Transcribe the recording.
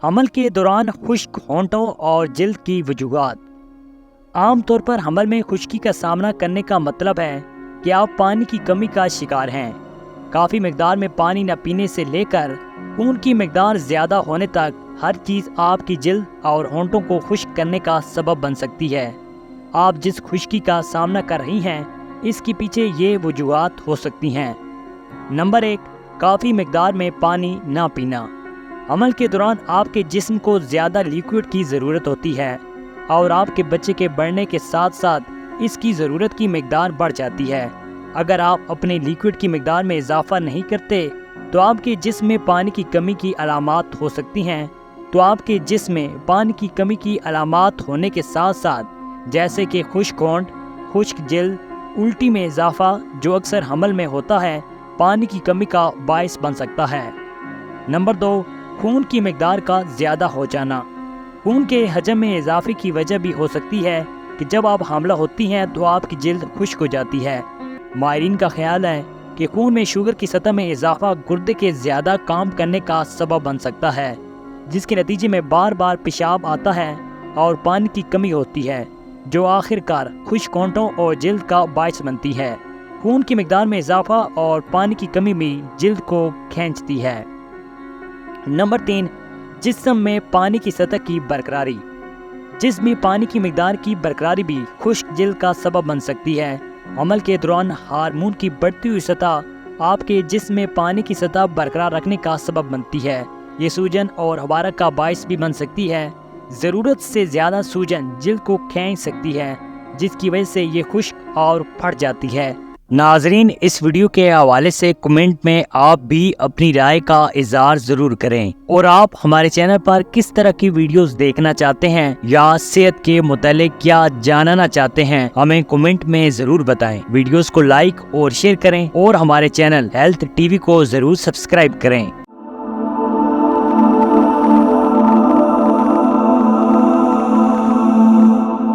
حمل کے دوران خشک ہونٹوں اور جلد کی وجوہات۔ عام طور پر حمل میں خشکی کا سامنا کرنے کا مطلب ہے کہ آپ پانی کی کمی کا شکار ہیں۔ کافی مقدار میں پانی نہ پینے سے لے کر خون کی مقدار زیادہ ہونے تک ہر چیز آپ کی جلد اور ہونٹوں کو خشک کرنے کا سبب بن سکتی ہے۔ آپ جس خشکی کا سامنا کر رہی ہیں اس کے پیچھے یہ وجوہات ہو سکتی ہیں۔ نمبر 1، کافی مقدار میں پانی نہ پینا۔ حمل کے دوران آپ کے جسم کو زیادہ لیکوڈ کی ضرورت ہوتی ہے اور آپ کے بچے کے بڑھنے کے ساتھ ساتھ اس کی ضرورت کی مقدار بڑھ جاتی ہے۔ اگر آپ اپنے لیکوڈ کی مقدار میں اضافہ نہیں کرتے تو آپ کے جسم میں پانی کی کمی کی علامات ہو سکتی ہیں۔ تو آپ کے جسم میں پانی کی کمی کی علامات ہونے کے ساتھ ساتھ جیسے کہ خشک ہونٹ، خشک جلد، الٹی میں اضافہ جو اکثر حمل میں ہوتا ہے، پانی کی کمی کا باعث بن سکتا ہے۔ نمبر 2، خون کی مقدار کا زیادہ ہو جانا۔ خون کے حجم میں اضافے کی وجہ بھی ہو سکتی ہے کہ جب آپ حاملہ ہوتی ہیں تو آپ کی جلد خشک ہو جاتی ہے۔ ماہرین کا خیال ہے کہ خون میں شوگر کی سطح میں اضافہ گردے کے زیادہ کام کرنے کا سبب بن سکتا ہے، جس کے نتیجے میں بار بار پیشاب آتا ہے اور پانی کی کمی ہوتی ہے، جو آخر کار خشک ہونٹوں اور جلد کا باعث بنتی ہے۔ خون کی مقدار میں اضافہ اور پانی کی کمی بھی جلد کو کھینچتی ہے۔ نمبر 3، جسم میں پانی کی سطح کی برقراری۔ جسم میں پانی کی مقدار کی برقراری بھی خشک جلد کا سبب بن سکتی ہے۔ حمل کے دوران ہارمون کی بڑھتی ہوئی سطح آپ کے جسم میں پانی کی سطح برقرار رکھنے کا سبب بنتی ہے۔ یہ سوجن اور حرارت کا باعث بھی بن سکتی ہے۔ ضرورت سے زیادہ سوجن جلد کو کھینچ سکتی ہے، جس کی وجہ سے یہ خشک اور پھٹ جاتی ہے۔ ناظرین، اس ویڈیو کے حوالے سے کمنٹ میں آپ بھی اپنی رائے کا اظہار ضرور کریں، اور آپ ہمارے چینل پر کس طرح کی ویڈیوز دیکھنا چاہتے ہیں یا صحت کے متعلق کیا جاننا چاہتے ہیں ہمیں کمنٹ میں ضرور بتائیں۔ ویڈیوز کو لائک اور شیئر کریں اور ہمارے چینل ہیلتھ ٹی وی کو ضرور سبسکرائب کریں۔